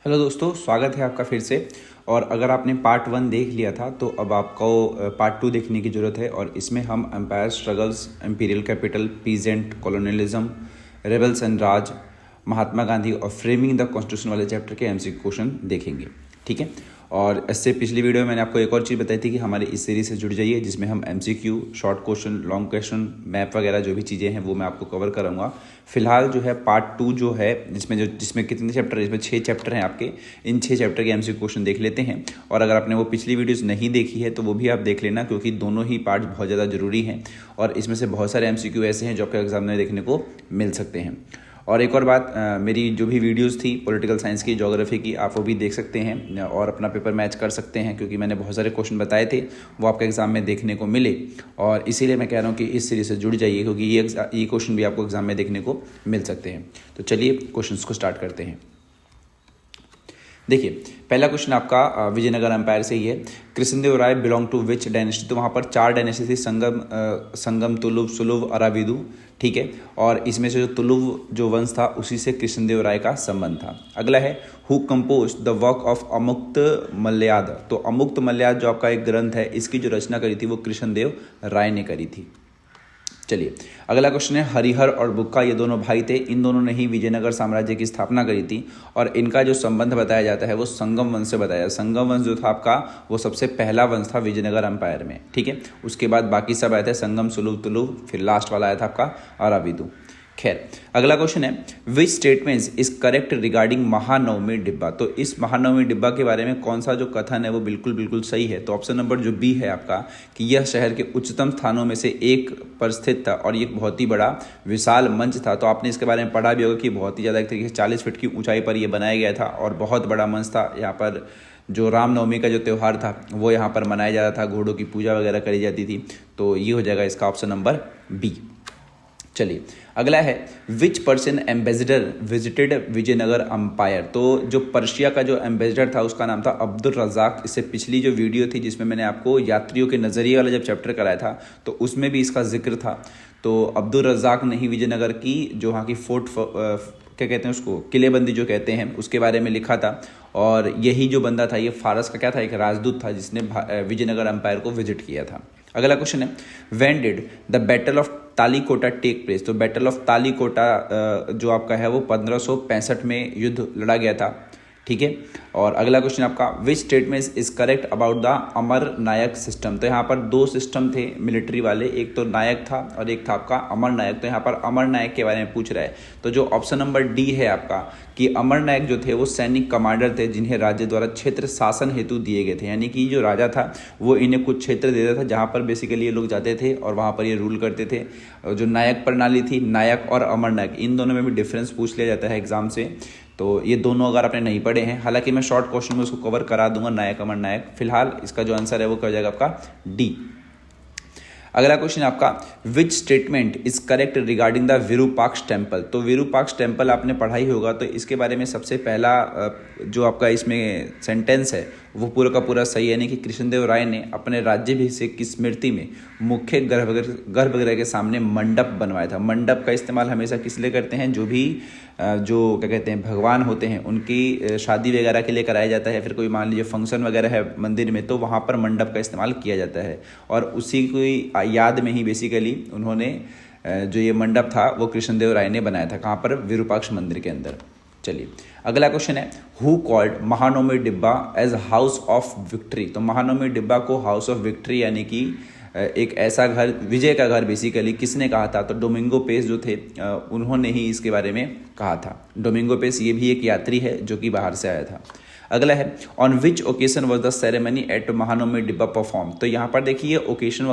Hello दोस्तों, स्वागत है आपका फिर से। और अगर आपने पार्ट 1 देख लिया था तो अब आपको पार्ट 2 देखने की ज़रूरत है। और इसमें हम empire struggles, imperial capital, peasant, colonialism, rebels and Raj, Mahatma Gandhi और फ्रेमिंग द कॉन्स्टिट्यूशन वाले चैप्टर के एमसीक्यू क्वेश्चन देखेंगे। ठीक है। और इससे पिछली वीडियो में मैंने आपको एक और चीज़ बताई थी कि हमारे इस सीरीज से जुड़ जाइए, जिसमें हम MCQ, short question, long question, map वगैरह जो भी चीज़ें हैं वो मैं आपको कवर करूँगा। फिलहाल जो है पार्ट 2 जो है जिसमें कितने चैप्टर है, इसमें 6 चैप्टर हैं आपके। इन 6 चैप्टर के एमसीक्यू क्वेश्चन देख लेते हैं। और अगर आपने वो पिछली वीडियोस नहीं देखी है तो वो भी आप देख लेना, क्योंकि दोनों ही पार्ट बहुत ज़्यादा जरूरी हैं। और इसमें से बहुत सारे एमसीक्यू ऐसे हैं जो आपके एग्जाम में देखने को मिल सकते हैं। और एक और बात, मेरी जो भी वीडियोस थी पॉलिटिकल साइंस की, ज्योग्राफी की, आप वो भी देख सकते हैं और अपना पेपर मैच कर सकते हैं, क्योंकि मैंने बहुत सारे क्वेश्चन बताए थे वो आपके एग्जाम में देखने को मिले। और इसीलिए मैं कह रहा हूँ कि इस सीरीज से जुड़ जाइए, क्योंकि ये क्वेश्चन भी आपको एग्जाम में देखने को मिल सकते हैं। तो चलिए क्वेश्चन को स्टार्ट करते हैं। देखिए, पहला क्वेश्चन आपका विजयनगर एम्पायर से ही है। Krishnadeva Raya belong to which dynasty. तो वहाँ पर 4 डायनेस्टी थी, संगम, तुलुव, सुलुव, अराविदु। ठीक है। और इसमें से जो तुलुव जो वंश था उसी से कृष्णदेव राय का संबंध था। अगला है who compose the work of Amuktamalyada. तो अमुक्त मल्याद जो आपका एक ग्रंथ है, इसकी जो रचना करी थी वो कृष्णदेव राय ने करी थी। चलिए, अगला क्वेश्चन है हरिहर और बुक्का, ये दोनों भाई थे। इन दोनों ने ही विजयनगर साम्राज्य की स्थापना करी थी। और इनका जो संबंध बताया जाता है वो संगम वंश से बताया। संगम वंश जो था आपका वो सबसे पहला वंश था विजयनगर एम्पायर में। ठीक है। उसके बाद बाकी सब आए थे, संगम, सुलुव, तुलुव, फिर लास्ट वाला आया था आपका अराविदु। खैर, अगला क्वेश्चन है which statements is correct regarding Mahanavami Dibba. तो इस महानवमी डिब्बा के बारे में कौन सा जो कथन है वो बिल्कुल बिल्कुल सही है। तो ऑप्शन नंबर जो बी है आपका, कि यह शहर के उच्चतम स्थानों में से एक पर स्थित था और ये बहुत ही बड़ा विशाल मंच था। तो आपने इसके बारे में पढ़ा भी होगा कि बहुत ही ज़्यादा, एक तरीके से 40 फीट की ऊंचाई पर यह बनाया गया था और बहुत बड़ा मंच था। यहाँ पर जो रामनवमी का जो त्यौहार था वो यहाँ पर मनाया जाता था, घोड़ों की पूजा वगैरह करी जाती थी। तो ये हो जाएगा इसका ऑप्शन नंबर बी। चलिए, अगला है which person ambassador visited Vijayanagar empire. तो जो पर्शिया का जो एम्बेसडर था उसका नाम था अब्दुल रज़ाक। इससे पिछली जो वीडियो थी जिसमें मैंने आपको यात्रियों के नज़रिए वाला जब चैप्टर कराया था तो उसमें भी इसका जिक्र था। तो अब्दुल रज़ाक ने ही विजयनगर की जो वहाँ की फोर्ट क्या कहते हैं उसको, किलेबंदी जो कहते हैं, उसके बारे में लिखा था। और यही जो बंदा था ये फारस का क्या था, एक राजदूत था जिसने विजयनगर एम्पायर को विजिट किया था। अगला क्वेश्चन है when did the battle of Talikota take place. तो बैटल ऑफ तालीकोटा जो आपका है वो 1565 में युद्ध लड़ा गया था। ठीक है। और अगला क्वेश्चन आपका which statement is correct about the Amar Nayak system. तो यहाँ पर 2 सिस्टम थे मिलिट्री वाले, एक तो नायक था और एक था आपका अमर नायक। तो यहाँ पर अमर नायक के बारे में पूछ रहा है। तो जो ऑप्शन नंबर डी है आपका, कि अमर नायक जो थे वो सैनिक कमांडर थे जिन्हें राज्य द्वारा क्षेत्र शासन हेतु दिए गए थे। यानी कि जो राजा था वो इन्हें कुछ क्षेत्र देता था जहाँ पर बेसिकली ये लोग जाते थे और वहाँ पर ये रूल करते थे। जो नायक प्रणाली थी, नायक और अमर नायक, इन दोनों में भी डिफरेंस पूछ लिया जाता है एग्जाम से। तो ये दोनों अगर आपने नहीं पढ़े हैं, हालांकि मैं शॉर्ट क्वेश्चन में उसको कवर करा दूंगा, नायक अमर नायक। फिलहाल इसका जो आंसर है वो क्या हो जाएगा आपका डी। अगला क्वेश्चन आपका which statement is correct regarding the Virupaksha temple. तो विरूपाक्ष टेम्पल आपने पढ़ा ही होगा, तो इसके बारे में सबसे पहला जो आपका इसमें सेंटेंस है वो पूरा का पूरा सही है। यानी कि कृष्णदेव राय ने अपने राज्याभिषेक की स्मृति में मुख्य गर्भगृह के सामने मंडप बनवाया था। मंडप का इस्तेमाल हमेशा किस लिए करते हैं, जो क्या कहते हैं भगवान होते हैं उनकी शादी वगैरह के लिए कराया जाता है, फिर कोई मान लीजिए फंक्शन वगैरह है मंदिर में तो वहाँ पर मंडप का इस्तेमाल किया जाता है। और उसी की याद में ही बेसिकली उन्होंने जो ये मंडप था वो कृष्णदेव राय ने बनाया था। कहाँ पर, विरूपाक्ष मंदिर के अंदर। चलिए, अगला क्वेश्चन है हु कॉल्ड महानवमी डिब्बा एज हाउस ऑफ विक्ट्री। तो महानवमी डिब्बा को हाउस ऑफ विक्ट्री यानी कि एक ऐसा घर, विजय का घर बेसिकली किसने कहा था। तो डोमिंगो पेस जो थे उन्होंने ही इसके बारे में कहा था। डोमिंगो पेस ये भी एक यात्री है जो कि बाहर से आया था। अगला है on which occasion was the ceremony eight Mahanavami डिब्बा परफॉर्म। तो यहाँ पर देखिए ओकेशन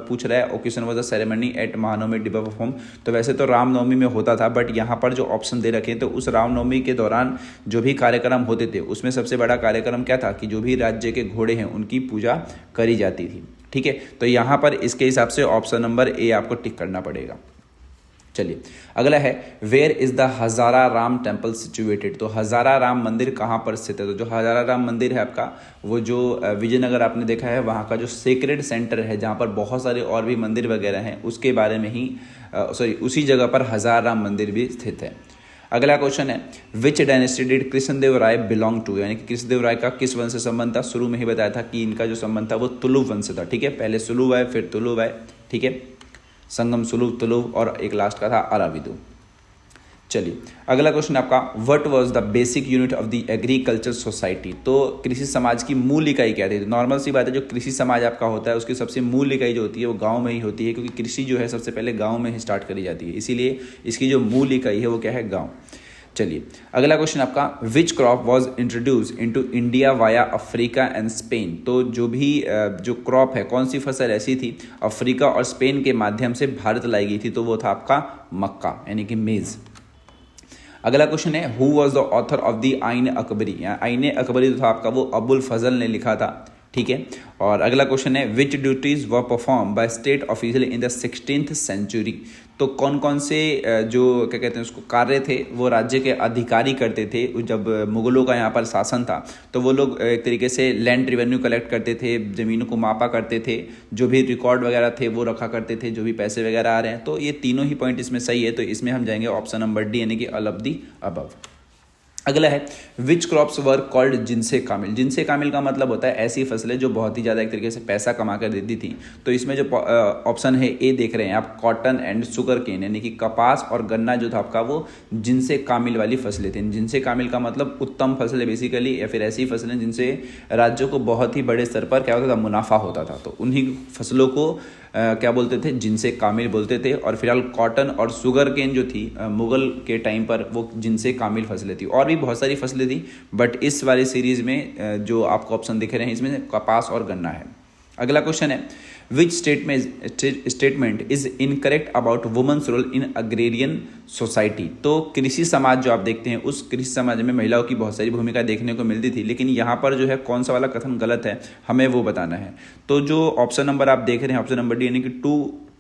पूछ रहा है, occasion was the ceremony eight Mahanavami डिब्बा परफॉर्म। तो वैसे तो रामनवमी में होता था, बट यहाँ पर जो ऑप्शन दे रखे हैं तो उस रामनवमी के दौरान जो भी कार्यक्रम होते थे उसमें सबसे बड़ा कार्यक्रम क्या था कि जो भी राज्य के घोड़े हैं उनकी पूजा करी जाती थी। ठीक है। तो यहाँ पर इसके हिसाब से ऑप्शन नंबर ए आपको टिक करना पड़ेगा। चलिए, अगला है where is the Hazara Ram temple situated. तो हजारा राम मंदिर कहाँ पर स्थित है। तो जो हजारा राम मंदिर है आपका वो जो विजयनगर आपने देखा है वहाँ का जो सेक्रेड सेंटर है जहाँ पर बहुत सारे और भी मंदिर वगैरह हैं उसके बारे में ही उसी जगह पर हजारा राम मंदिर भी स्थित है। अगला क्वेश्चन है which dynasty did Krishnadeva Raya belong to, यानी कि कृष्णदेव राय का किस वंश से संबंध था। शुरू में ही बताया था कि इनका जो संबंध था वो तुलुव वंश से था। ठीक है, पहले सुलुव है फिर तुलुव है। ठीक है, संगम सुलुव तुलुव और एक लास्ट का था अराविदु। चलिए अगला क्वेश्चन आपका what was the basic unit of the agriculture society. तो कृषि समाज की मूल इकाई क्या थी। नॉर्मल सी बात है, जो कृषि समाज आपका होता है उसकी सबसे मूल इकाई जो होती है वो गांव में ही होती है, क्योंकि कृषि जो है सबसे पहले गांव में ही स्टार्ट करी जाती है, इसीलिए इसकी जो मूल इकाई है वो क्या है, गाँव। चलिए अगला क्वेश्चन आपका विच crop was introduce into India via Africa and Spain. तो जो क्रॉप है, कौन सी फसल ऐसी थी अफ्रीका और स्पेन के माध्यम से भारत लाई गई थी, तो वो था आपका मक्का यानी कि मेज़। अगला क्वेश्चन है who was the author of the आइन अकबरी। आइन अकबरी जो था आपका वो अबुल फजल ने लिखा था। ठीक है, और अगला क्वेश्चन है which duties were performed by state official in the 16th century. तो कौन कौन से जो क्या कहते हैं उसको कार्य थे वो राज्य के अधिकारी करते थे। जब मुगलों का यहाँ पर शासन था तो वो लोग एक तरीके से लैंड रेवेन्यू कलेक्ट करते थे, ज़मीनों को मापा करते थे, जो भी रिकॉर्ड वगैरह थे वो रखा करते थे, जो भी पैसे वगैरह आ रहे हैं। तो ये तीनों ही पॉइंट इसमें सही है, तो इसमें हम जाएंगे ऑप्शन नंबर डी यानी कि ऑल ऑफ दी अबव। अगला है विच क्रॉप्स वर कॉल्ड जिनसे कामिल। जिनसे कामिल का मतलब होता है ऐसी फसलें जो बहुत ही ज़्यादा एक तरीके से पैसा कमा कर देती थी। तो इसमें जो ऑप्शन है ए देख रहे हैं आप, कॉटन एंड शुगर केन यानी कि कपास और गन्ना जो था आपका वो जिनसे कामिल वाली फसलें थी। जिनसे कामिल का मतलब उत्तम फसलें बेसिकली, या फिर ऐसी फसलें जिनसे राज्यों को बहुत ही बड़े स्तर पर क्या होता था, मुनाफा होता था। तो उन्हीं फसलों को क्या बोलते थे, जिनसे कामिल बोलते थे। और फिलहाल कॉटन और शुगर केन जो थी मुगल के टाइम पर वो जिनसे कामिल फसलें थी। और भी बहुत सारी फसलें थी, बट इस वाली सीरीज में जो आपको ऑप्शन दिख रहे हैं इसमें कपास और गन्ना है। अगला क्वेश्चन है which statement is incorrect about women's role in agrarian society. तो कृषि समाज जो आप देखते हैं उस कृषि समाज में महिलाओं की बहुत सारी भूमिका देखने को मिलती थी, लेकिन यहाँ पर जो है कौन सा वाला कथन गलत है हमें वो बताना है। तो जो ऑप्शन नंबर आप देख रहे हैं ऑप्शन नंबर डी यानी कि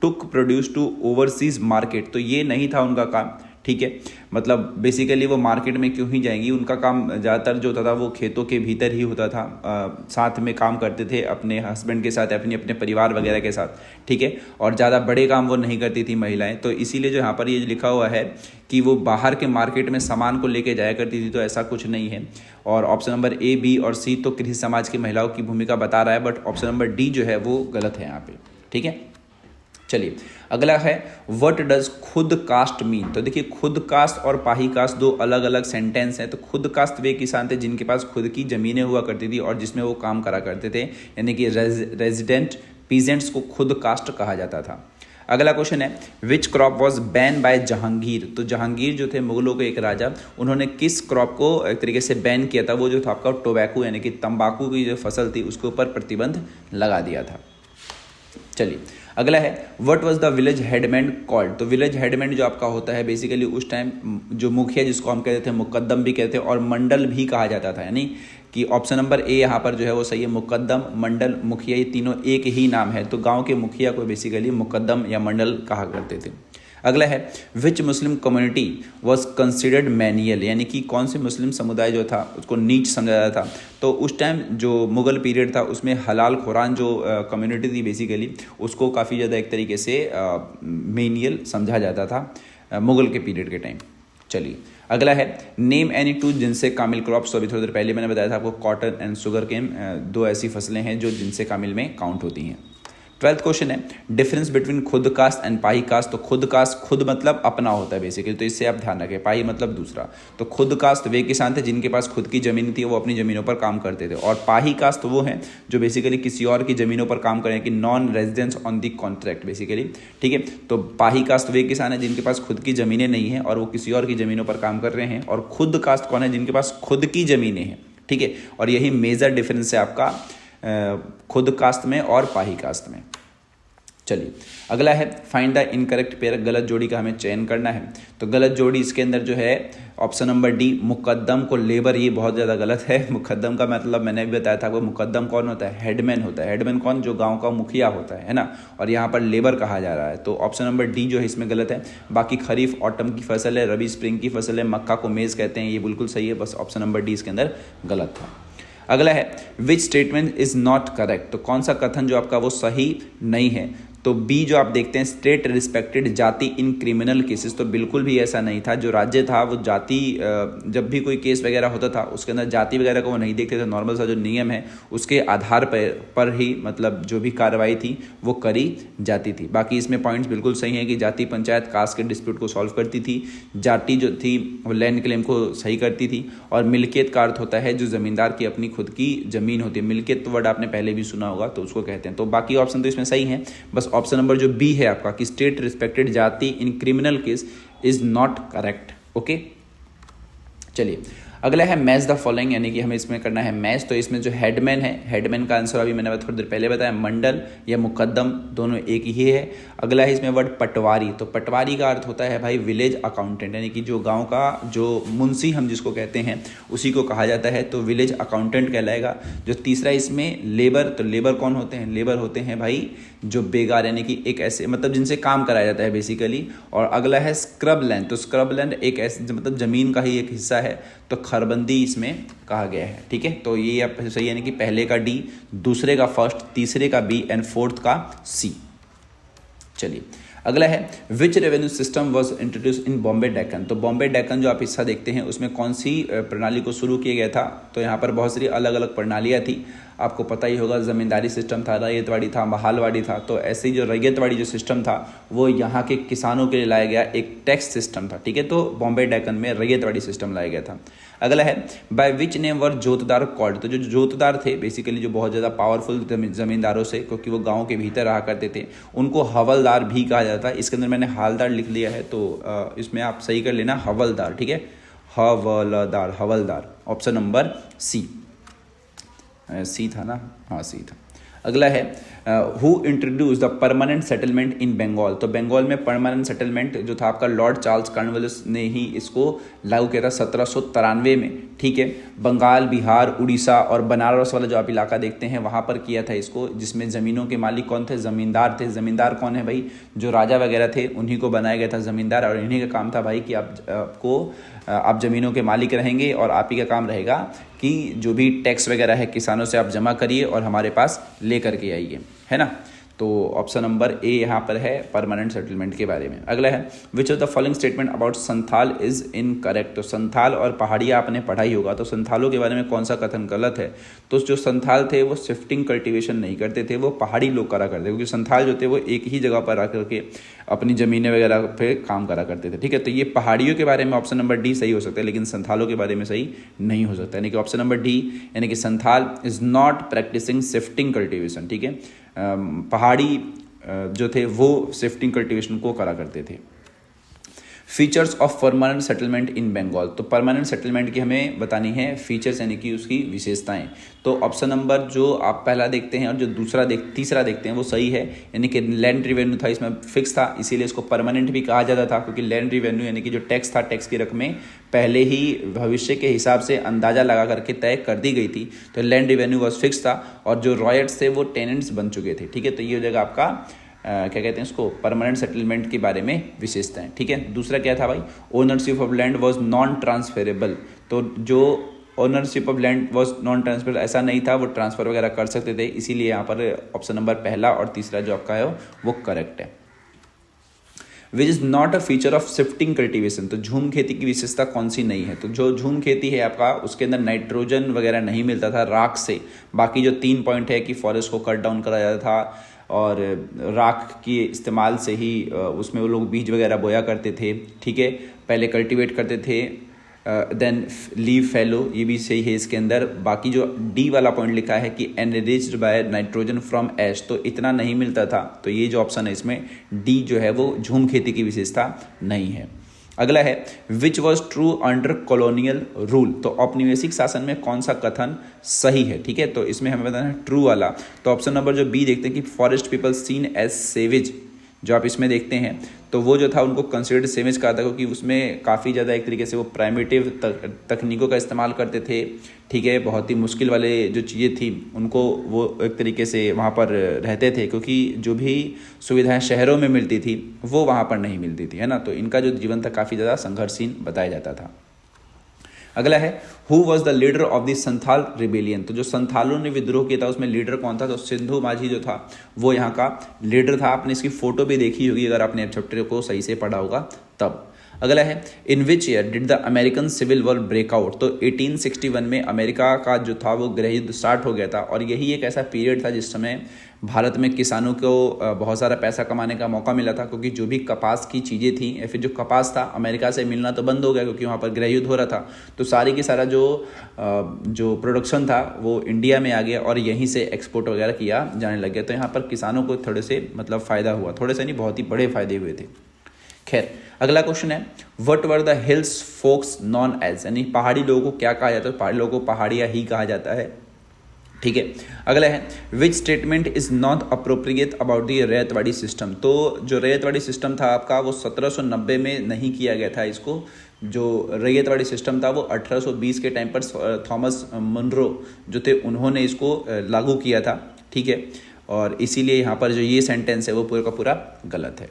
टुक प्रोड्यूस टू ओवरसीज मार्केट, तो ये नहीं था उनका काम। ठीक है, मतलब बेसिकली वो मार्केट में क्यों ही जाएंगी, उनका काम ज़्यादातर जो होता था वो खेतों के भीतर ही होता था। साथ में काम करते थे अपने हस्बैंड के साथ, अपने परिवार वगैरह के साथ। ठीक है, और ज़्यादा बड़े काम वो नहीं करती थी महिलाएं। तो इसीलिए जो यहाँ पर ये लिखा हुआ है कि वो बाहर के मार्केट में सामान को लेके जाया करती थी, तो ऐसा कुछ नहीं है। और ऑप्शन नंबर ए, बी और सी तो कृषि समाज की महिलाओं की भूमिका बता रहा है, बट ऑप्शन नंबर डी जो है वो गलत है यहाँ पे। ठीक है, चलिए अगला है व्हाट डज खुद कास्ट मीन। तो देखिए खुद कास्ट और पाही कास्ट दो अलग अलग सेंटेंस हैं। तो खुद कास्ट वे किसान थे जिनके पास खुद की ज़मीनें हुआ करती थी और जिसमें वो काम करा करते थे, यानी कि रेजिडेंट पीजेंट्स को खुद कास्ट कहा जाता था। अगला क्वेश्चन है which crop was ban by Jahangir. तो जहांगीर जो थे मुगलों के एक राजा, उन्होंने किस क्रॉप को एक तरीके से बैन किया था। वो जो था आपका टोबैको यानी कि तंबाकू की जो फसल थी उसके ऊपर प्रतिबंध लगा दिया था। चलिए अगला है what was the village headman called. तो विलेज हेडमैन जो आपका होता है बेसिकली उस टाइम जो मुखिया जिसको हम कहते थे मुकद्दम भी कहते हैं और मंडल भी कहा जाता था, यानी कि ऑप्शन नंबर ए यहाँ पर जो है वो सही है। मुकद्दम, मंडल, मुखिया ये तीनों एक ही नाम है। तो गांव के मुखिया को बेसिकली मुकद्दम या मंडल कहा करते थे। अगला है विच मुस्लिम कम्युनिटी वॉज कंसिडर्ड मैनियल, यानी कि कौन से मुस्लिम समुदाय जो था उसको नीच समझा जाता था। तो उस टाइम जो मुगल पीरियड था उसमें हलाल खुरान जो कम्युनिटी थी बेसिकली उसको काफ़ी ज़्यादा एक तरीके से मैनियल समझा जाता था मुगल के पीरियड के टाइम। चलिए अगला है नेम एनी टू जिनसे कामिल क्रॉप्स। तो अभी थोड़ी देर पहले मैंने बताया था आपको कॉटन एंड शुगर केन दो ऐसी फसलें हैं जो जिनसे कामिल में काउंट होती हैं। 12th क्वेश्चन है डिफरेंस बिटवीन खुद कास्ट एंड पाही कास्ट। तो खुद कास्ट खुद मतलब अपना होता है बेसिकली, तो इससे आप ध्यान रखें। पाही मतलब दूसरा। तो खुद कास्ट वे किसान थे जिनके पास खुद की ज़मीन थी, वो अपनी ज़मीनों पर काम करते थे। और पाही कास्ट वो हैं जो बेसिकली किसी और की ज़मीनों पर काम करें, कि non residence on the contract basically. ठीक है, तो पाही कास्ट वे किसान है जिनके पास खुद की ज़मीनें नहीं हैं और वो किसी और की ज़मीनों पर काम कर रहे हैं। और खुद कास्ट कौन है, जिनके पास खुद की ज़मीनें हैं। ठीक है, और यही मेजर डिफरेंस है आपका खुद कास्ट में और पाही कास्ट में। चलिए अगला है फाइंड द इनकरेक्ट पेयर। गलत जोड़ी का हमें चयन करना है। तो गलत जोड़ी इसके अंदर जो है ऑप्शन नंबर डी मुकद्दम को लेबर, ये बहुत ज़्यादा गलत है। मुकद्दम का मतलब मैंने भी बताया था, वो मुकद्दम कौन होता है, हेडमैन होता है। हेडमैन कौन, जो गांव का मुखिया होता है ना, और यहाँ पर लेबर कहा जा रहा है। तो ऑप्शन नंबर डी जो है इसमें गलत है। बाकी खरीफ ऑटम की फसल है, रबी स्प्रिंग की फसल है, मक्का को मेज़ कहते हैं, ये बिल्कुल सही है। बस ऑप्शन नंबर डी इसके अंदर गलत था। अगला है which statement is not correct. तो कौन सा कथन जो आपका वो सही नहीं है। तो बी जो आप देखते हैं स्टेट रिस्पेक्टेड जाति इन क्रिमिनल केसेस, तो बिल्कुल भी ऐसा नहीं था। जो राज्य था वो जाति, जब भी कोई केस वगैरह होता था उसके अंदर जाति वगैरह को वो नहीं देखते थे। नॉर्मल सा जो नियम है उसके आधार पर ही मतलब जो भी कार्रवाई थी वो करी जाती थी। बाकी इसमें पॉइंट्स बिल्कुल सही है कि जाति पंचायत कास्ट के डिस्प्यूट को सॉल्व करती थी, जाति जो थी वो लैंड क्लेम को सही करती थी, और मिल्कियत का अर्थ होता है जो जमींदार की अपनी खुद की जमीन होती है। मिल्कियत तो वर्ड आपने पहले भी सुना होगा, तो उसको कहते हैं। तो बाकी ऑप्शन तो इसमें सही है, बस ऑप्शन नंबर जो बी है आपका कि स्टेट रिस्पेक्टेड जाति in criminal case is not correct. Okay, चलिए अगला है मैच द फॉलोइंग, यानी कि हमें इसमें करना है मैच। तो इसमें जो हेडमैन है, हेडमैन का आंसर अभी मैंने थोड़ी देर पहले बताया, मंडल या मुकद्दम दोनों एक ही है। अगला है इसमें वर्ड पटवारी, तो पटवारी का अर्थ होता है भाई विलेज अकाउंटेंट, यानी कि जो गांव का जो मुंशी हम जिसको कहते हैं उसी को कहा जाता है, तो विलेज अकाउंटेंट कहलाएगा। जो तीसरा इसमें लेबर, तो लेबर कौन होते हैं? लेबर होते हैं भाई जो बेगार, यानी कि एक ऐसे मतलब जिनसे काम कराया जाता है बेसिकली। और अगला है स्क्रब लैंड, तो स्क्रब लैंड एक ऐसे मतलब जमीन का ही एक हिस्सा है, तो खरबंदी इसमें कहा गया है। ठीक है, तो ये आप सही, यानी कि पहले का डी, दूसरे का फर्स्ट, तीसरे का बी एंड फोर्थ का सी। चलिए अगला है which revenue system was introduce in Bombay Deccan, तो बॉम्बे डेक्कन जो आप हिस्सा देखते हैं उसमें कौन सी प्रणाली को शुरू किया गया था? तो यहाँ पर बहुत सारी अलग अलग प्रणालियाँ थी, आपको पता ही होगा। ज़मींदारी सिस्टम था, रैयतवाड़ी था, बहालवाड़ी था। तो ऐसे ही जो रैयतवाड़ी जो सिस्टम था वो यहाँ के किसानों के लिए लाया गया एक टैक्स सिस्टम था। ठीक है, तो बॉम्बे डेक्कन में रैयतवाड़ी सिस्टम लाया गया था। अगला है by which name were jotedar called, तो जो जोतदार थे बेसिकली जो बहुत ज़्यादा पावरफुल ज़मींदारों से, क्योंकि वो गाँव के भीतर रहा करते थे, उनको हवलदार भी कहा जाता है। इसके अंदर मैंने हालदार लिख लिया है, तो इसमें आप सही कर लेना हवलदार। ठीक है, हवलदार, हवलदार, ऑप्शन नंबर सी। सी था ना? हाँ सी था। अगला है who introduce the permanent settlement in Bengal, तो बंगाल में परमानेंट सेटलमेंट जो था आपका लॉर्ड चार्ल्स कॉर्नवालिस ने ही इसको लागू किया था 1793 में। ठीक है, बंगाल, बिहार, उड़ीसा और बनारस वाला जो आप इलाका देखते हैं वहाँ पर किया था इसको, जिसमें ज़मीनों के मालिक कौन थे? ज़मींदार थे। ज़मींदार कौन है भाई? जो राजा वगैरह थे उन्हीं को बनाया गया था ज़मींदार, और इन्हीं का काम था भाई कि आप ज़मीनों के मालिक रहेंगे, और आप ही का काम रहेगा कि जो भी टैक्स वगैरह है किसानों से आप जमा करिए और हमारे पास ले करके आइए, है ना। तो ऑप्शन नंबर ए यहाँ पर है परमानेंट सेटलमेंट के बारे में। अगला है which of the following statement about Santhal is incorrect, तो संथाल और पहाड़िया आपने पढ़ाई होगा, तो संथालों के बारे में कौन सा कथन गलत है? तो जो संथाल थे वो शिफ्टिंग कल्टीवेशन नहीं करते थे, वो पहाड़ी लोग करा करते, क्योंकि संथाल जो थे वो एक ही जगह पर आकर के अपनी ज़मीनें वगैरह पे काम करा करते थे। ठीक है, तो ये पहाड़ियों के बारे में ऑप्शन नंबर डी सही हो सकता है, लेकिन संथालों के बारे में सही नहीं हो सकता, यानी कि ऑप्शन नंबर डी, यानी कि Santhal is not practicing shifting cultivation. ठीक है, पहाड़ी जो थे वो शिफ्टिंग कल्टीवेशन को करा करते थे। Features of permanent settlement in Bengal, तो परमानेंट सेटलमेंट की हमें बतानी है फीचर्स, यानी कि उसकी विशेषताएं। तो ऑप्शन नंबर जो आप पहला देखते हैं और जो तीसरा देखते हैं वो सही है, यानी कि लैंड रिवेन्यू था इसमें फिक्स था, इसीलिए इसको परमानेंट भी कहा जाता था, क्योंकि लैंड रिवेन्यू यानी कि जो टैक्स था, टैक्स की रकमें पहले ही भविष्य के हिसाब से अंदाजा लगा करके तय कर दी गई थी, तो लैंड रिवेन्यू वॉज फिक्स था, और जो रॉयट्स थे वो टेनेंट्स बन चुके थे। ठीक है, तो ये हो जाएगा आपका क्या कहते हैं इसको, परमानेंट सेटलमेंट के बारे में विशेषताएं। ठीक है, दूसरा क्या था भाई? Ownership of land was non transferable, तो जो ownership of land was non transferable ऐसा नहीं था, वो ट्रांसफर वगैरह कर सकते थे, इसीलिए यहाँ पर ऑप्शन नंबर पहला और तीसरा जो आपका है वो करेक्ट है। Which is not a feature of shifting cultivation, तो झूम खेती की विशेषता कौन सी नहीं है? तो जो झूम खेती है आपका उसके अंदर नाइट्रोजन वगैरह नहीं मिलता था राख से। बाकी जो 3 पॉइंट है कि फॉरेस्ट को कट डाउन करा जाता था, और राख के इस्तेमाल से ही उसमें वो लोग बीज वगैरह बोया करते थे। ठीक है, पहले कल्टीवेट करते थे, देन लीव फैलो, ये भी सही है इसके अंदर। बाकी जो डी वाला पॉइंट लिखा है कि एनरिच्ड बाय नाइट्रोजन फ्रॉम एश, तो इतना नहीं मिलता था, तो ये जो ऑप्शन है इसमें डी जो है वो झूम खेती की विशेषता नहीं है। अगला है which was true under colonial rule, तो औपनिवेशिक शासन में कौन सा कथन सही है? ठीक है, तो इसमें हमें बताना है ट्रू वाला, तो ऑप्शन नंबर जो बी देखते हैं कि forest people seen as savage, जो आप इसमें देखते हैं तो वो जो था उनको कंसिडर्ड सेविज कहा था, क्योंकि उसमें काफ़ी ज़्यादा एक तरीके से वो प्राइमेटिव तकनीकों का इस्तेमाल करते थे। ठीक है, बहुत ही मुश्किल वाले जो चीज़ें थी उनको वो एक तरीके से वहाँ पर रहते थे, क्योंकि जो भी सुविधाएं शहरों में मिलती थी वो वहाँ पर नहीं मिलती थी, है ना। तो इनका जो जीवन था काफ़ी ज़्यादा संघर्षहीन बताया जाता था। अगला है who was the leader of the Santhal rebellion. तो जो संथालों ने विद्रोह किया था उसमें लीडर कौन था? तो सिंधु माझी जो था वो यहाँ का लीडर था। आपने इसकी फोटो भी देखी होगी अगर आपने चैप्टर को सही से पढ़ा होगा तब। अगला है in which year did the American civil war break out. तो 1861 में अमेरिका का जो था वो गृह युद्ध स्टार्ट हो गया था और यही एक ऐसा पीरियड था जिस समय भारत में किसानों को बहुत सारा पैसा कमाने का मौका मिला था, क्योंकि जो भी कपास की चीज़ें थी या फिर जो कपास था अमेरिका से मिलना तो बंद हो गया क्योंकि वहाँ पर गृह युद्ध हो रहा था। तो सारी की सारा जो प्रोडक्शन था वो इंडिया में आ गया और यहीं से एक्सपोर्ट वगैरह किया जाने लग गया। तो यहाँ पर किसानों को थोड़े से मतलब फ़ायदा हुआ, थोड़े से नहीं बहुत ही बड़े फायदे हुए थे। खैर अगला क्वेश्चन है what were the hills folks known as, यानी पहाड़ी लोगों को क्या कहा जाता है? पहाड़ी लोगों को पहाड़िया ही कहा जाता है। ठीक है। अगला है which statement is not appropriate about the ryotwari system. तो जो रैयतवाड़ी सिस्टम था आपका वो 1790 में नहीं किया गया था। इसको जो रैयतवाड़ी सिस्टम था वो 1820 के टाइम पर थॉमस मुनरो जो थे उन्होंने इसको लागू किया था। ठीक है, और इसीलिए यहाँ पर जो ये सेंटेंस है वो पूरा का पूरा गलत है।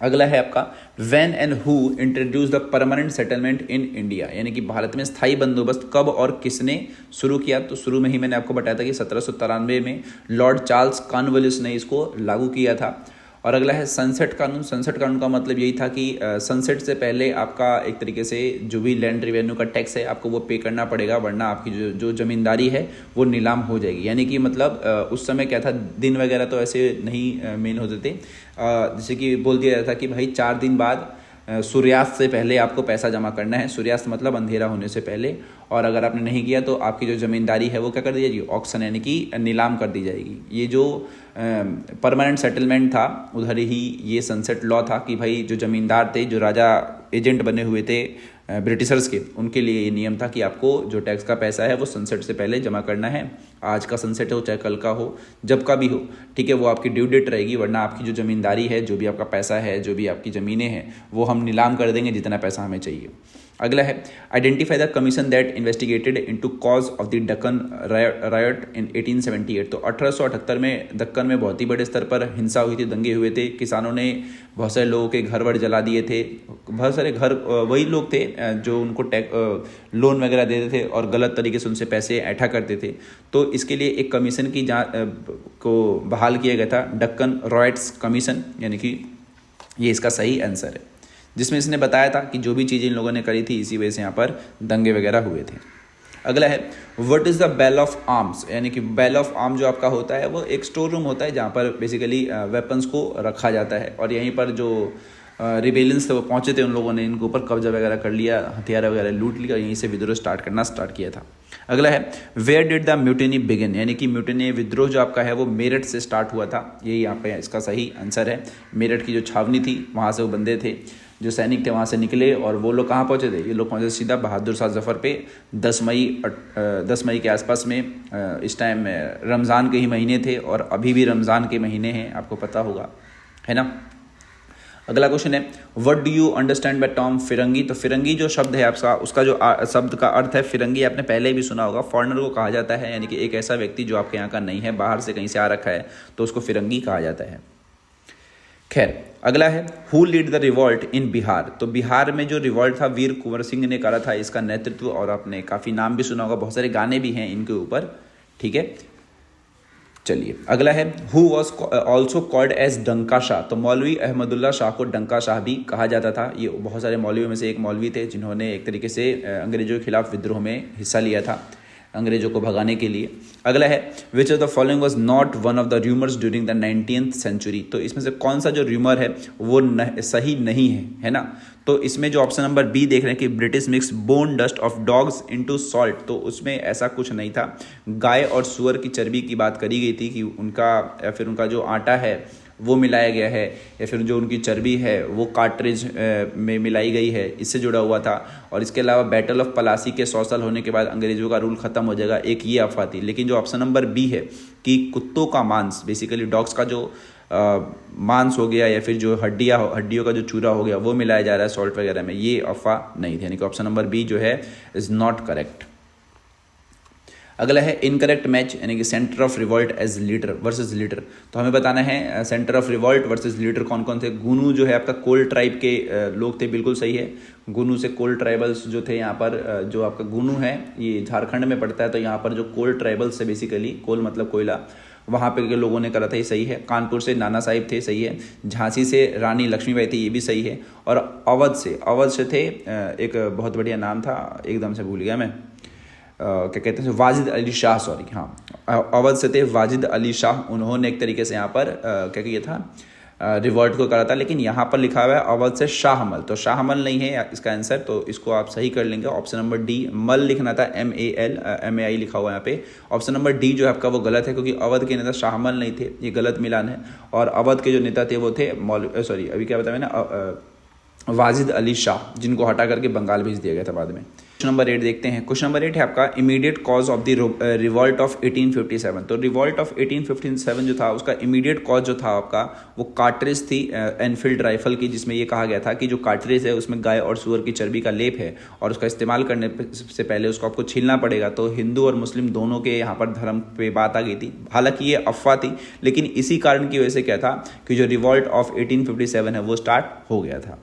अगला है आपका when and who introduce the permanent settlement in India, यानी कि भारत में स्थायी बंदोबस्त कब और किसने शुरू किया? तो शुरू में ही मैंने आपको बताया था कि 1793 में लॉर्ड चार्ल्स कॉर्नवालिस ने इसको लागू किया था। और अगला है सनसेट कानून। सनसेट कानून का मतलब यही था कि सनसेट से पहले आपका एक तरीके से जो भी लैंड रेवेन्यू का टैक्स है आपको वो पे करना पड़ेगा, वरना आपकी जो ज़मींदारी है वो नीलाम हो जाएगी। यानी कि मतलब उस समय क्या था, दिन वगैरह तो ऐसे नहीं मेन होते थे। जैसे कि बोल दिया जाता था कि भाई 4 दिन बाद सूर्यास्त से पहले आपको पैसा जमा करना है। सूर्यास्त मतलब अंधेरा होने से पहले, और अगर आपने नहीं किया तो आपकी जो ज़मींदारी है वो क्या कर दी जाएगी? ऑक्शन यानी कि नीलाम कर दी जाएगी। ये जो परमानेंट सेटलमेंट था उधर ही ये सनसेट लॉ था कि भाई जो ज़मींदार थे, जो राजा एजेंट बने हुए थे ब्रिटिशर्स के, उनके लिए ये नियम था कि आपको जो टैक्स का पैसा है वो सनसेट से पहले जमा करना है। आज का सनसेट हो चाहे कल का हो, जब का भी हो, ठीक है, वो आपकी ड्यू डेट रहेगी, वरना आपकी जो ज़मींदारी है, जो भी आपका पैसा है, जो भी आपकी ज़मीनें हैं, वो हम नीलाम कर देंगे जितना पैसा हमें चाहिए। अगला है identify the commission that investigated into cause of the Deccan riot in 1878। तो 1878 में दक्कन में बहुत ही बड़े स्तर पर हिंसा हुई थी, दंगे हुए थे, किसानों ने बहुत सारे लोगों के घर वर जला दिए थे। बहुत सारे घर वही लोग थे जो उनको लोन वगैरह देते थे और गलत तरीके से उनसे पैसे ऐठा करते थे। तो इसके लिए एक कमीशन की को बहाल किया गया था, दक्कन रायट्स कमीशन, यानी कि ये इसका सही आंसर है, जिसमें इसने बताया था कि जो भी चीज़ें इन लोगों ने करी थी इसी वजह से यहाँ पर दंगे वगैरह हुए थे। अगला है what is the bell of arms, यानी कि बेल ऑफ आर्म जो आपका होता है वो एक स्टोर रूम होता है जहाँ पर बेसिकली वेपन्स को रखा जाता है। और यहीं पर जो रिबेलियंस थे वो पहुँचे थे, उन लोगों ने इनके ऊपर कब्जा वगैरह कर लिया, हथियार वगैरह लूट लिया, यहीं से विद्रोह स्टार्ट किया था। अगला है where did the mutiny begin, यानी कि म्यूटिनी विद्रोह जो आपका है वो मेरठ से स्टार्ट हुआ था। यही यहाँ पे इसका सही आंसर है। मेरठ की जो छावनी थी वहाँ से वो बंदे थे, जो सैनिक थे वहाँ से निकले, और वो लोग कहाँ पहुँचे थे? ये लोग पहुँचे सीधा बहादुर शाह जफ़र पे 10 मई के आसपास में। इस टाइम रमज़ान के ही महीने थे और अभी भी रमज़ान के महीने हैं, आपको पता होगा, है ना। अगला क्वेश्चन है what do you understand by term firangi. तो फिरंगी जो शब्द है आपका, उसका जो शब्द का अर्थ है फिरंगी, आपने पहले भी सुना होगा, फॉरेनर को कहा जाता है, यानी कि एक ऐसा व्यक्ति जो आपके यहाँ का नहीं है, बाहर से कहीं से आ रखा है, तो उसको फिरंगी कहा जाता है। खैर अगला है हु लीड द रिवॉल्ट इन बिहार। तो बिहार में जो रिवॉल्ट था वीर कुंवर सिंह ने करा था इसका नेतृत्व, और आपने काफ़ी नाम भी सुना होगा, बहुत सारे गाने भी हैं इनके ऊपर, ठीक है। चलिए अगला है who was also called as Danka Shah. तो मौलवी अहमदुल्ला शाह को डंका शाह भी कहा जाता था। ये बहुत सारे मौलवियों में से एक मौलवी थे जिन्होंने एक तरीके से अंग्रेजों के खिलाफ विद्रोह में हिस्सा लिया था, अंग्रेजों को भगाने के लिए। अगला है which of the following was not one of the rumours during the 19th century. तो इसमें से कौन सा जो र्यूमर है वो सही नहीं है ना। तो इसमें जो ऑप्शन नंबर बी देख रहे हैं कि British mix bone dust of dogs into salt, तो उसमें ऐसा कुछ नहीं था। गाय और सुअर की चर्बी की बात करी गई थी कि उनका या फिर उनका जो आटा है वो मिलाया गया है, या फिर जो उनकी चर्बी है वो कार्ट्रिज में मिलाई गई है, इससे जुड़ा हुआ था। और इसके अलावा बैटल ऑफ पलासी के 100 साल होने के बाद अंग्रेजों का रूल खत्म हो जाएगा, एक ये अफवाह थी। लेकिन जो ऑप्शन नंबर बी है कि कुत्तों का मांस, बेसिकली डॉग्स का जो मांस हो गया या फिर जो हड्डियों का जो चूरा हो गया वो मिलाया जा रहा है सॉल्ट वगैरह में, ये अफवाह नहीं थी, यानी कि ऑप्शन नंबर बी जो है इज़ नॉट करेक्ट। अगला है इनकरेक्ट मैच, यानी कि centre of revolt as leader versus leader. तो हमें बताना है centre of revolt versus leader कौन कौन थे। गुनु जो है आपका कोल ट्राइब के लोग थे, बिल्कुल सही है। गुनु से कोल ट्राइबल्स जो थे यहाँ पर, जो आपका गुनु है ये झारखंड में पड़ता है, तो यहाँ पर जो कोल ट्राइबल्स है बेसिकली, कोल मतलब कोयला, वहाँ पे के लोगों ने करा था, ये सही है। कानपुर से नाना साहिब थे, सही है। झांसी से रानी लक्ष्मीबाई थी, ये भी सही है। और अवध से थे एक बहुत बढ़िया नाम था, एकदम से भूल गया मैं, क्या कहते हैं, वाजिद अली शाह, सॉरी, हाँ, अवध से थे वाजिद अली शाह। उन्होंने एक तरीके से यहाँ पर क्या किया था, रिवॉल्ट को करा था। लेकिन यहाँ पर लिखा हुआ है अवध से शाहमल, तो शाहमल नहीं है इसका आंसर, तो इसको आप सही कर लेंगे। ऑप्शन नंबर डी, मल लिखना था, MAI लिखा हुआ है यहाँ पे। ऑप्शन नंबर डी जो है आपका वो गलत है, क्योंकि अवध के नेता शाहमल नहीं थे, ये गलत मिलान है। और अवध के जो नेता थे वो थे अभी क्या बताया मैंने, वाजिद अली शाह, जिनको हटा करके बंगाल भेज दिया गया था बाद में। क्वेश्चन नंबर 8 देखते हैं। क्वेश्चन नंबर 8 है आपका immediate cause of the revolt of 1857। तो रिवॉल्ट ऑफ 1857 जो था उसका इमीडिएट कॉज जो था आपका वो कार्ट्रिज थी एनफील्ड राइफल की, जिसमें ये कहा गया था कि जो कार्ट्रिज है उसमें गाय और सुअर की चर्बी का लेप है और उसका इस्तेमाल करने से पहले उसको आपको छीलना पड़ेगा। तो हिंदू और मुस्लिम दोनों के यहाँ पर धर्म पे बात आ गई थी। हालांकि ये अफवाह थी, लेकिन इसी कारण की वजह से क्या था कि जो रिवॉल्ट ऑफ 1857 है वो स्टार्ट हो गया था।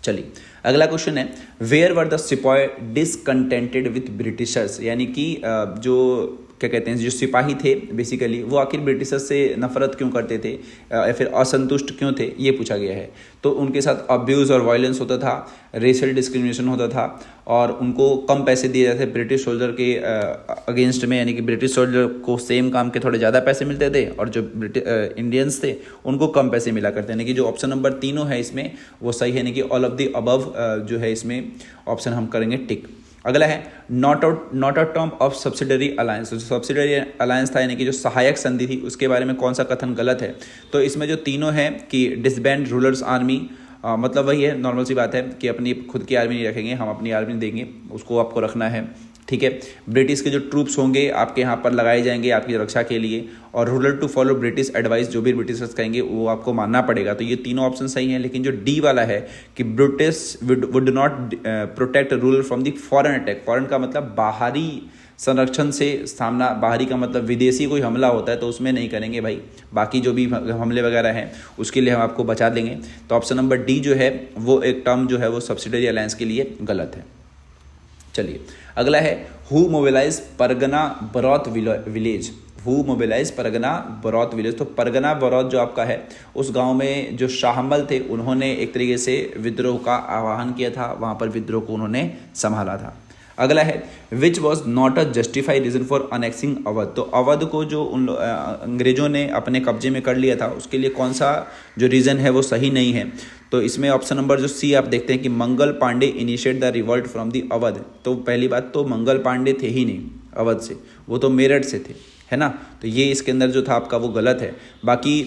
चलिए अगला क्वेश्चन है, वेयर वर द सिपाही डिसकंटेंटेड विथ ब्रिटिशर्स, यानी कि जो क्या कहते हैं, जो सिपाही थे बेसिकली वो आखिर ब्रिटिशर्स से नफरत क्यों करते थे या फिर असंतुष्ट क्यों थे, ये पूछा गया है। तो उनके साथ अब्यूज़ और वायलेंस होता था, रेशियल डिस्क्रिमिनेशन होता था, और उनको कम पैसे दिए जाते थे ब्रिटिश सोल्जर के अगेंस्ट में, यानी कि ब्रिटिश सोल्जर को सेम काम के थोड़े ज़्यादा पैसे मिलते थे और जो इंडियंस थे उनको कम पैसे मिला करते हैं। यानी कि जो ऑप्शन नंबर तीनों है इसमें वो सही है, यानी कि ऑल ऑफ द अबव जो है इसमें ऑप्शन हम करेंगे टिक। अगला है not a term of subsidiary alliance. जो सब्सिडरी अलायंस था यानी कि जो सहायक संधि थी, उसके बारे में कौन सा कथन गलत है। तो इसमें जो तीनों है कि डिसबैंड रूलर्स आर्मी, मतलब वही है, नॉर्मल सी बात है कि अपनी खुद की आर्मी नहीं रखेंगे, हम अपनी आर्मी देंगे, उसको आपको रखना है, ठीक है। ब्रिटिश के जो ट्रूप्स होंगे आपके यहाँ पर लगाए जाएंगे आपकी रक्षा के लिए, और ruler to follow British advice, जो भी ब्रिटिशर्स कहेंगे वो आपको मानना पड़ेगा। तो ये तीनों ऑप्शन सही हैं। लेकिन जो डी वाला है कि British would not protect ruler from the foreign attack, foreign का मतलब बाहरी संरक्षण से सामना, बाहरी का मतलब विदेशी कोई हमला होता है तो उसमें नहीं करेंगे भाई, बाकी जो भी हमले वगैरह हैं उसके लिए हम आपको बचा देंगे। तो ऑप्शन नंबर डी जो है वो एक टर्म जो है वो सब्सिडरी अलायंस के लिए गलत है। चलिए अगला है who mobilise Pargana Baraut village. Who mobilise Pargana Baraut village. तो परगना बरौत जो आपका है उस गांव में जो शाहमल थे उन्होंने एक तरीके से विद्रोह का आह्वान किया था, वहां पर विद्रोह को उन्होंने संभाला था। अगला है which was not a justified reason for annexing Awadh. तो अवध को जो अंग्रेजों ने अपने कब्जे में कर लिया था उसके लिए कौन सा जो रीज़न है वो सही नहीं है। तो इसमें ऑप्शन नंबर जो सी आप देखते हैं कि Mangal Pandey initiate the revolt from the Awadh. तो पहली बात तो मंगल पांडे थे ही नहीं अवध से, वो तो मेरठ से थे, है ना। तो ये इसके अंदर जो था आपका वो गलत है। बाकी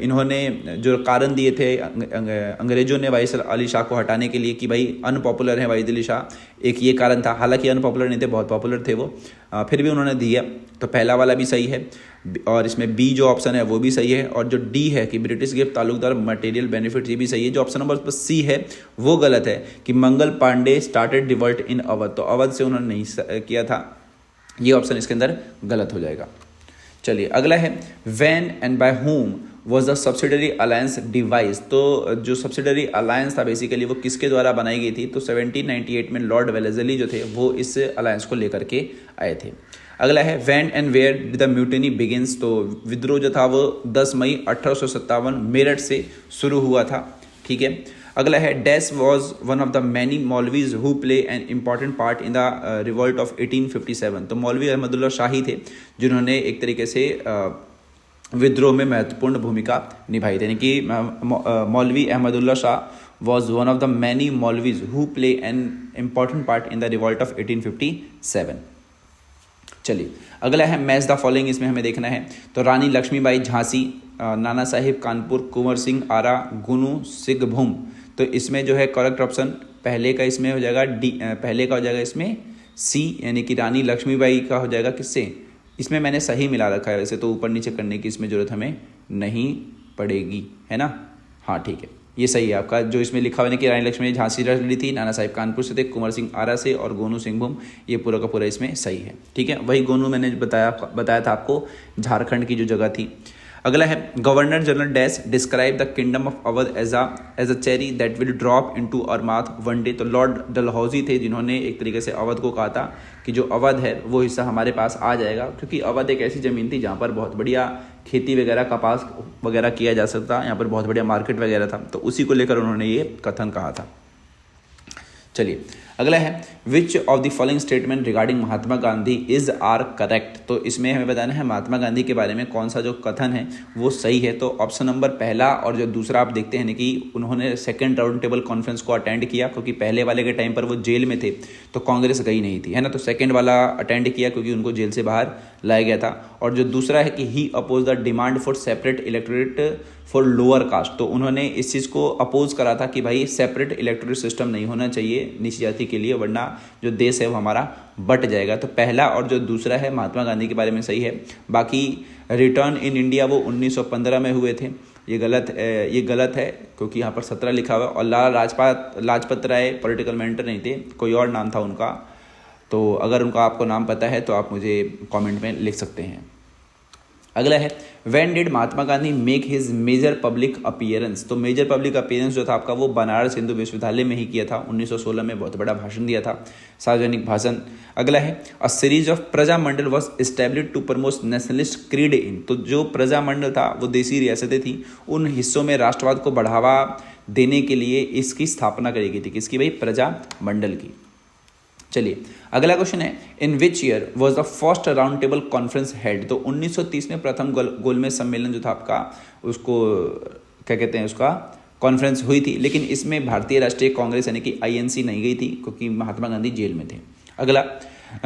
इन्होंने जो कारण दिए थे अंग्रेजों ने वाइस अली शाह को हटाने के लिए कि भाई अनपॉपुलर है वाइस अली शाह, एक ये कारण था। हालांकि अनपॉपुलर नहीं थे, बहुत पॉपुलर थे वो, फिर भी उन्होंने दिया। तो पहला वाला भी सही है, और इसमें बी जो ऑप्शन है वो भी सही है, और जो डी है कि British gift Talukdar material benefit ये भी सही है। जो ऑप्शन नंबर सी है वो गलत है कि Mangal Pandey started revolt in Awadh. तो अवध से उन्होंने नहीं किया था, ये ऑप्शन इसके अंदर गलत हो जाएगा। चलिए अगला है when and by whom was the subsidiary alliance device. तो जो सब्सिडरी अलायंस था बेसिकली वो किसके द्वारा बनाई गई थी। तो 1798 में लॉर्ड वेलेस्ली जो थे वो इस अलायंस को लेकर के आए थे। अगला है when and where did the mutiny begins. तो विद्रोह जो था वो 10 मई 1857 मेरठ से शुरू हुआ था, ठीक है। अगला है dash was one of the many maulvis who play an important part in the revolt of 1857। तो मौलवी अहमदुल्ला शाही थे जिन्होंने एक तरीके से विद्रोह में महत्वपूर्ण भूमिका निभाई थी। यानी कि Maulvi Ahmadullah Shah was one of the many maulvis who play an important part in the revolt of 1857। चलिए अगला है मैच द फॉलोइंग, इसमें हमें देखना है। तो रानी लक्ष्मीबाई झांसी, नाना साहिब कानपुर, कुंवर सिंह आरा, गुनु सिंहभूम। तो इसमें जो है करेक्ट ऑप्शन पहले का इसमें हो जाएगा डी, पहले का हो जाएगा इसमें सी, यानी कि रानी लक्ष्मीबाई का हो जाएगा किससे। इसमें मैंने सही मिला रखा है, वैसे तो ऊपर नीचे करने की इसमें जरूरत हमें नहीं पड़ेगी, है ना। हाँ ठीक है। ये सही है आपका। जो इसमें लिखा हुआ है कि रानी लक्ष्मी झांसी लड़ी थी, नाना साहिब कानपुर से थे, कुंवर सिंह आरा से और गोनू सिंहभूम, ये पूरा का पूरा इसमें सही है। ठीक है, वही गोनू मैंने बताया था आपको, झारखंड की जो जगह थी। अगला है governor general dash describe the kingdom of Awadh as a cherry that will drop into our mouth one day. तो लॉर्ड डलहौजी थे जिन्होंने एक तरीके से अवध को कहा था कि जो अवध है वो हिस्सा हमारे पास आ जाएगा, क्योंकि अवध एक ऐसी ज़मीन थी जहाँ पर बहुत बढ़िया खेती वगैरह, कपास वगैरह किया जा सकता, यहाँ पर बहुत बढ़िया मार्केट वगैरह था, तो उसी को लेकर उन्होंने ये कथन कहा था। चलिए अगला है which of the following statement regarding Mahatma Gandhi is are correct. तो इसमें हमें बताना है महात्मा गांधी के बारे में कौन सा जो कथन है वो सही है। तो ऑप्शन नंबर पहला और जो दूसरा आप देखते हैं कि उन्होंने सेकंड राउंड टेबल कॉन्फ्रेंस को अटेंड किया, क्योंकि पहले वाले के टाइम पर वो जेल में थे तो कांग्रेस गई नहीं थी, है ना। तो सेकंड वाला अटेंड किया क्योंकि उनको जेल से बाहर लाया गया था। और जो दूसरा है कि he oppose the demand for separate electorate for lower caste. तो उन्होंने इस चीज़ को अपोज करा था कि भाई सेपरेट इलेक्टोरेट सिस्टम नहीं होना चाहिए नीची जाति के लिए, वरना जो देश है वो हमारा बट जाएगा। तो पहला और जो दूसरा है महात्मा गांधी के बारे में सही है। बाकी रिटर्न इन इंडिया वो 1915 में हुए थे, ये गलत है क्योंकि यहाँ पर 17 लिखा हुआ है। और लाला लाजपत राय पॉलिटिकल मेंटर नहीं थे, कोई और नाम था उनका। तो अगर उनका आपको नाम पता है तो आप मुझे कमेंट में लिख सकते हैं। अगला है when did Mahatma Gandhi make his major public appearance. तो मेजर पब्लिक अपीयरेंस जो था आपका वो बनारस हिंदू विश्वविद्यालय में ही किया था, 1916 में बहुत बड़ा भाषण दिया था, सार्वजनिक भाषण। अगला है a series of Prajamandal was establish to promote nationalist creed in. तो जो प्रजामंडल था वो देसी रियासतें थी, उन हिस्सों में राष्ट्रवाद को बढ़ावा देने के लिए इसकी स्थापना करी गई थी। किसकी भाई? प्रजामंडल की। चलिए अगला क्वेश्चन है in which year was the first round table conference held. तो 1930 में प्रथम गोलमेज सम्मेलन जो था आपका, उसको क्या कहते हैं, उसका कॉन्फ्रेंस हुई थी। लेकिन इसमें भारतीय राष्ट्रीय कांग्रेस यानी कि आईएनसी नहीं गई थी क्योंकि महात्मा गांधी जेल में थे। अगला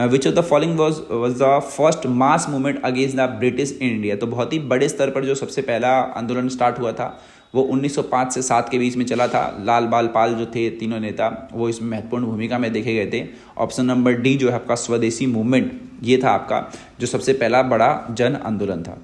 विच of the following was the first mass movement against the British in India. तो बहुत ही बड़े स्तर पर जो सबसे पहला आंदोलन स्टार्ट हुआ था वो 1905 से 7 के बीच में चला था। लाल बाल पाल जो थे तीनों नेता वो इसमें महत्वपूर्ण भूमिका में देखे गए थे। ऑप्शन नंबर डी जो है आपका स्वदेशी मूवमेंट, ये था आपका जो सबसे पहला बड़ा जन आंदोलन था।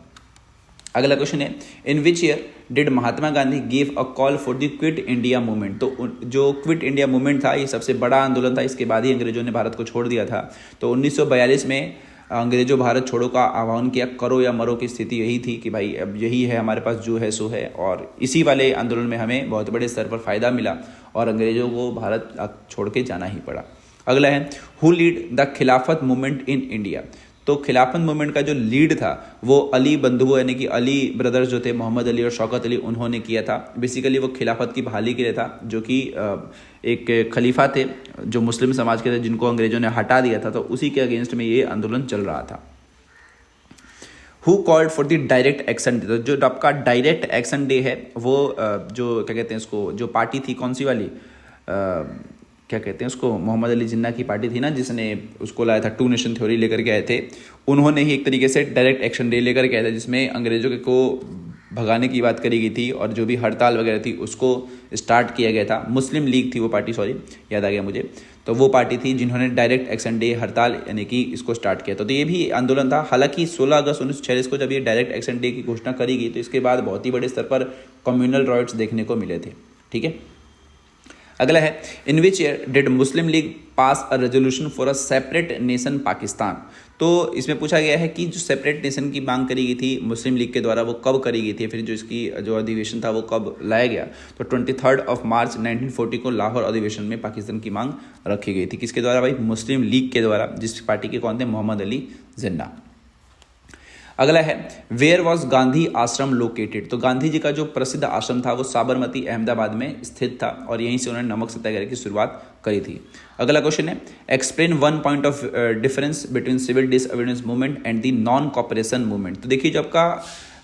अगला क्वेश्चन है in which year did Mahatma Gandhi give a call for the quit India movement. तो जो क्विट इंडिया मूवमेंट था ये सबसे बड़ा आंदोलन था, इसके बाद ही अंग्रेजों ने भारत को छोड़ दिया था। तो 1942 में अंग्रेजों भारत छोड़ो का आह्वान किया, करो या मरो की स्थिति यही थी कि भाई अब यही है हमारे पास, जो है सो है। और इसी वाले आंदोलन में हमें बहुत बड़े स्तर पर फायदा मिला और अंग्रेजों को भारत छोड़ के जाना ही पड़ा। अगला है हु लीड द खिलाफत मूवमेंट इन इंडिया। तो खिलाफत मूवमेंट का जो लीड था वो अली बंधुओं यानी कि अली ब्रदर्स जो थे, मोहम्मद अली और शौकत अली, उन्होंने किया था। बेसिकली वो खिलाफत की बहाली के लिए था, जो कि एक खलीफा थे जो मुस्लिम समाज के थे जिनको अंग्रेजों ने हटा दिया था, तो उसी के अगेंस्ट में ये आंदोलन चल रहा था। Who called for the direct action day. तो जो आपका डायरेक्ट एक्शन डे है वो जो क्या कहते हैं उसको, जो पार्टी थी कौन सी वाली, क्या कहते हैं उसको, मोहम्मद अली जिन्ना की पार्टी थी ना जिसने उसको लाया था, 2 नेशन थ्योरी लेकर के आए थे, उन्होंने ही एक तरीके से डायरेक्ट एक्शन डे लेकर के आया था जिसमें अंग्रेजों को भगाने की बात करी गई थी और जो भी हड़ताल वगैरह थी उसको स्टार्ट किया गया था। मुस्लिम लीग थी वो पार्टी, सॉरी याद आ गया मुझे, तो वो पार्टी थी जिन्होंने डायरेक्ट एक्शन डे हड़ताल यानी कि इसको स्टार्ट किया था। तो ये भी आंदोलन था। हालांकि 16 अगस्त 1946 को जब ये डायरेक्ट एक्शन डे की घोषणा करी गई तो इसके बाद बहुत ही बड़े स्तर पर कम्युनल राइट्स देखने को मिले थे। ठीक है, अगला है in which year did Muslim League pass a resolution for a separate nation Pakistan. तो इसमें पूछा गया है कि जो सेपरेट नेशन की मांग करी गई थी मुस्लिम लीग के द्वारा वो कब करी गई थी, फिर जो इसकी जो अधिवेशन था वो कब लाया गया। तो 23 मार्च 1940 को लाहौर अधिवेशन में पाकिस्तान की मांग रखी गई थी। किसके द्वारा भाई? मुस्लिम लीग के द्वारा, जिस पार्टी के कौन थे? मोहम्मद अली जिन्ना। अगला है वेयर वॉज गांधी आश्रम लोकेटेड। तो गांधी जी का जो प्रसिद्ध आश्रम था वो साबरमती अहमदाबाद में स्थित था और यहीं से उन्होंने नमक सत्याग्रह की शुरुआत करी थी। अगला क्वेश्चन है explain one point of difference between civil disobedience movement and the non cooperation movement. तो देखिए जो आपका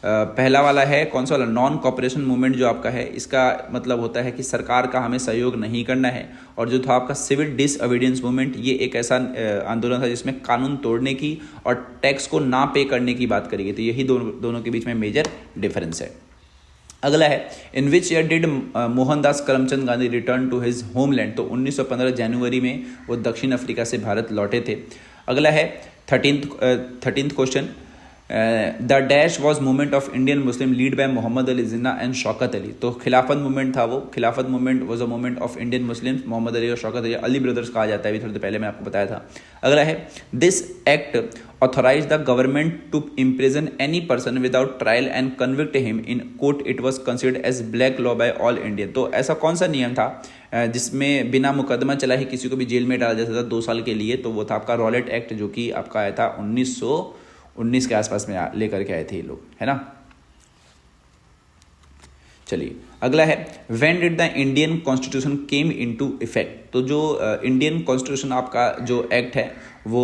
पहला वाला है कौन सा वाला, नॉन कॉपरेशन मूवमेंट जो आपका है, इसका मतलब होता है कि सरकार का हमें सहयोग नहीं करना है। और जो था आपका सिविल डिसओबीडियंस मूवमेंट, ये एक ऐसा आंदोलन था जिसमें कानून तोड़ने की और टैक्स को ना पे करने की बात करी गई। तो यही दोनों के बीच में मेजर डिफरेंस है। अगला है in which year did Mohandas Karamchand Gandhi return to his homeland. तो 1915 जनवरी में वो दक्षिण अफ्रीका से भारत लौटे थे। अगला है 13th question the dash was movement of Indian Muslim lead by Mohammad Ali Jinnah and Shaukat Ali. तो खिलाफत मूवमेंट था वो, Khilafat movement was a movement of Indian Muslim, Mohammad Ali और शौकत अली, अली ब्रदर्स कहा जाता है, अभी थोड़ी देर पहले मैं आपको बताया था। अगला है this act authorise the government to imprison any person without trial and convict him in court, it was considered as black law by all Indian. तो ऐसा कौन सा नियम था जिसमें बिना मुकदमा चला ही किसी को भी जेल में डाला जा सकता था 2 साल के लिए? तो वो था आपका रॉलेट एक्ट, जो कि आपका आया था 1919 के आसपास में लेकर के आए थे ये लोग, है ना। चलिए अगला है when did the Indian constitution came into effect. तो जो इंडियन कॉन्स्टिट्यूशन आपका जो एक्ट है वो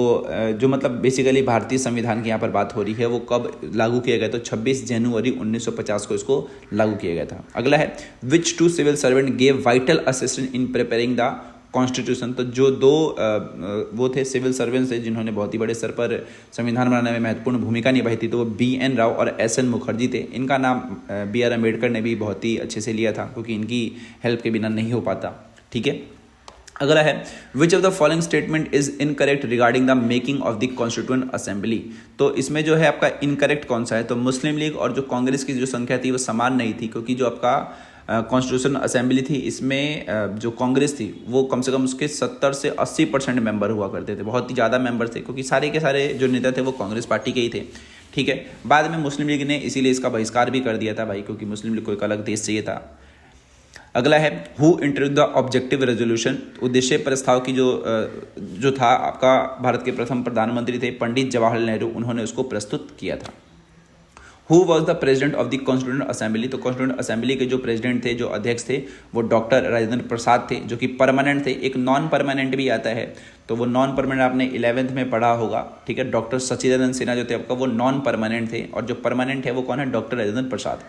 जो मतलब बेसिकली भारतीय संविधान की यहाँ पर बात हो रही है, वो कब लागू किया गया? तो 26 जनवरी 1950 को इसको लागू किया गया था। अगला है which 2 civil servant gave vital assistance in preparing the constitution. तो जो 2 वो थे सिविल सर्वेंट्स थे जिन्होंने बहुत ही बड़े स्तर पर संविधान बनाने में महत्वपूर्ण भूमिका निभाई थी, तो वो BN राव और SN मुखर्जी थे। इनका नाम BR अम्बेडकर ने भी बहुत ही अच्छे से लिया था, क्योंकि इनकी हेल्प के बिना नहीं हो पाता, ठीक है। अगला है which of the following statement is incorrect regarding the making of the constituent assembly. तो इसमें जो है आपका इनकरेक्ट कौन सा है? तो मुस्लिम लीग और जो कांग्रेस की जो संख्या थी वो समान नहीं थी, क्योंकि जो आपका कॉन्स्टिट्यूशन असेंबली थी इसमें जो कांग्रेस थी वो कम से कम उसके 70 से 80% मेंबर हुआ करते थे, बहुत ही ज़्यादा मेंबर थे, क्योंकि सारे के सारे जो नेता थे वो कांग्रेस पार्टी के ही थे, ठीक है। बाद में मुस्लिम लीग ने इसीलिए इसका बहिष्कार भी कर दिया था भाई, क्योंकि मुस्लिम लीग को एक अलग देश चाहिए था। अगला है who introduce the objective resolution. उद्देश्य प्रस्ताव की जो था आपका भारत के प्रथम प्रधानमंत्री थे पंडित जवाहरलाल नेहरू, उन्होंने उसको प्रस्तुत किया था। Who was the president of the constituent assembly. तो कॉन्स्टिट्यूएंट असेंबली के जो प्रेसिडेंट थे, जो अध्यक्ष थे, वो डॉक्टर राजेंद्र प्रसाद थे, जो कि परमानेंट थे। एक नॉन परमानेंट भी आता है, तो वो नॉन परमानेंट आपने 11th में पढ़ा होगा, ठीक है। डॉक्टर सचिदानंद सिन्हा जो थे आपका वो नॉन परमानेंट थे, और जो परमानेंट है वो कौन है? Doctor Rajendra Prasad.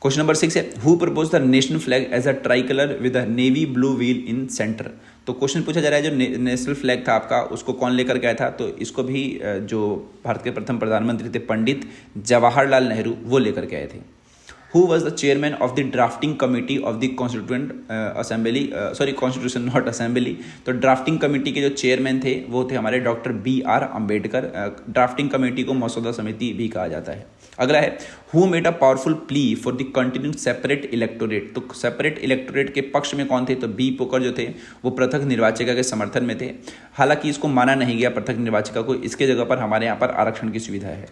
Question number 6 है who propose the national flag as a tricolour with a navy blue wheel in centre. तो क्वेश्चन पूछा जा रहा है जो नेशनल फ्लैग था आपका उसको कौन लेकर के आया था? तो इसको भी जो भारत के प्रथम प्रधानमंत्री थे पंडित जवाहरलाल नेहरू वो लेकर के आए थे। Who was the chairman of the drafting committee of the constituent assembly, sorry constitution not assembly. तो ड्राफ्टिंग कमेटी के जो चेयरमैन थे वो थे हमारे doctor BR Ambedkar. Drafting committee को मसौदा समिति भी कहा जाता है। अगला है who made a powerful plea for the continued separate electorate. तो सेपरेट इलेक्टोरेट के पक्ष में कौन थे? तो B पोकर जो थे वो पृथक निर्वाचिका के समर्थन में थे। हालांकि इसको माना नहीं गया पृथक निर्वाचिका को, इसके जगह पर हमारे यहाँ पर आरक्षण की सुविधा है।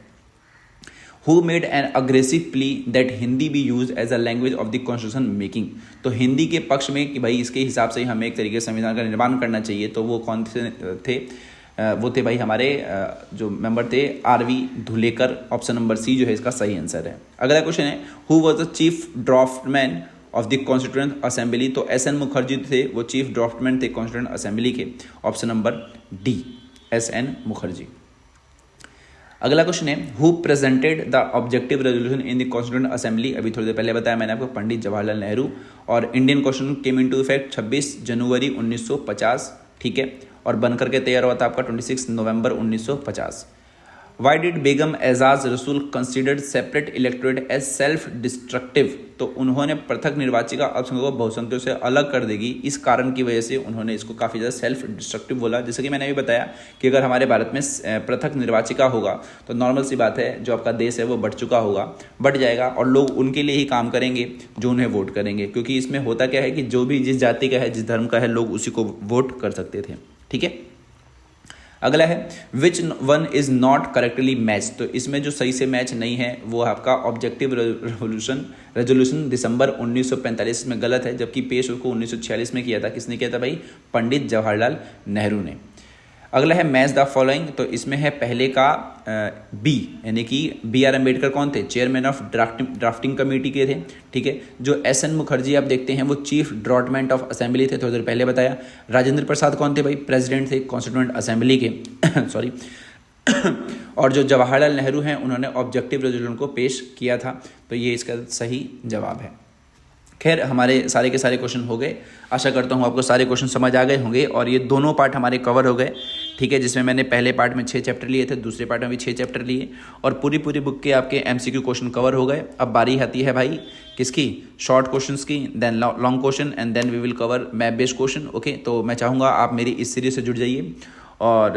Who made an aggressive plea that Hindi be used as a language of the constitution making। तो हिंदी के पक्ष में कि भाई इसके हिसाब से ही हमें एक तरीके से संविधान का निर्माण करना चाहिए, तो वो कौन से थे? वो थे भाई हमारे जो मेंबर थे RV Dhulekar. Option number C जो है इसका सही आंसर है। अगला क्वेश्चन है who was the chief draftsman of the constituent assembly. तो SN मुखर्जी थे वो चीफ ड्राफ्टमैन थे कॉन्स्टिट्यूएंट असेंबली के। Option number D SN Mukherjee. अगला क्वेश्चन है who presented the objective resolution in the constituent assembly. अभी थोड़ी देर पहले बताया मैंने आपको पंडित जवाहरलाल नेहरू। और Indian constitution came into effect 26 जनवरी 1950, ठीक है। और बनकर के तैयार हुआ था आपका 26 नवंबर 1950। Why did Begum Aizaz Rasul considered separate electorate as self destructive. तो उन्होंने पृथक निर्वाचिका अल्पसंख्यकों को बहुसंख्यकों से अलग कर देगी, इस कारण की वजह से उन्होंने इसको काफ़ी ज़्यादा सेल्फ डिस्ट्रक्टिव बोला। जैसे कि मैंने अभी बताया कि अगर हमारे भारत में पृथक निर्वाचिका होगा तो नॉर्मल सी बात है जो आपका देश है वो बढ़ चुका होगा, बढ़ जाएगा, और लोग उनके लिए ही काम करेंगे जो उन्हें वोट करेंगे, क्योंकि इसमें होता क्या है कि जो भी जिस जाति का है, जिस धर्म का है, लोग उसी को वोट कर सकते थे, ठीक है। अगला है which one is not correctly match. तो इसमें जो सही से मैच नहीं है वो आपका ऑब्जेक्टिव रेजोल्यूशन दिसंबर 1945 में गलत है, जबकि पेश उसको 1946 में किया था। किसने किया था भाई? पंडित जवाहरलाल नेहरू ने। अगला है मैच द फॉलोइंग। तो इसमें है पहले का बी, यानी कि BR अम्बेडकर कौन थे? चेयरमैन ऑफ ड्राफ्टिंग कमेटी के थे, ठीक है। जो SN मुखर्जी आप देखते हैं वो चीफ ड्राफ्टमैन ऑफ असेंबली थे, थोड़ी देर पहले बताया। राजेंद्र प्रसाद कौन थे भाई? प्रेसिडेंट थे कॉन्स्टिट्यूएंट असेंबली के सॉरी और जो जवाहरलाल नेहरू हैं उन्होंने ऑब्जेक्टिव रेजोल्यूशन को पेश किया था। तो ये इसका सही जवाब है। खैर हमारे सारे के सारे क्वेश्चन हो गए। आशा करता हूँ आपको सारे क्वेश्चन समझ आ गए होंगे, और ये दोनों पार्ट हमारे कवर हो गए, ठीक है। जिसमें मैंने पहले पार्ट में 6 चैप्टर लिए थे, दूसरे पार्ट में भी 6 चैप्टर लिए, और पूरी बुक के आपके MCQ क्वेश्चन कवर हो गए। अब बारी आती है भाई किसकी? शॉर्ट क्वेश्चंस की, then long question, and then we will cover map based question, okay. तो मैं चाहूँगा आप मेरी इस सीरीज से जुड़ जाइए और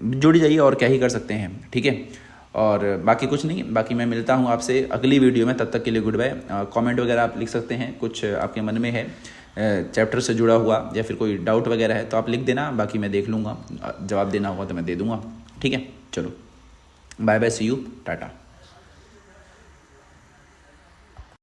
जुड़ जाइए, और क्या ही कर सकते हैं, ठीक है। और बाकी कुछ नहीं, बाकी मैं मिलता हूँ आपसे अगली वीडियो में, तब तक के लिए गुड बाय। कमेंट वगैरह आप लिख सकते हैं, कुछ आपके मन में है चैप्टर से जुड़ा हुआ या फिर कोई डाउट वगैरह है तो आप लिख देना, बाकी मैं देख लूँगा, जवाब देना होगा तो मैं दे दूँगा, ठीक है। चलो bye bye, see you, Tata.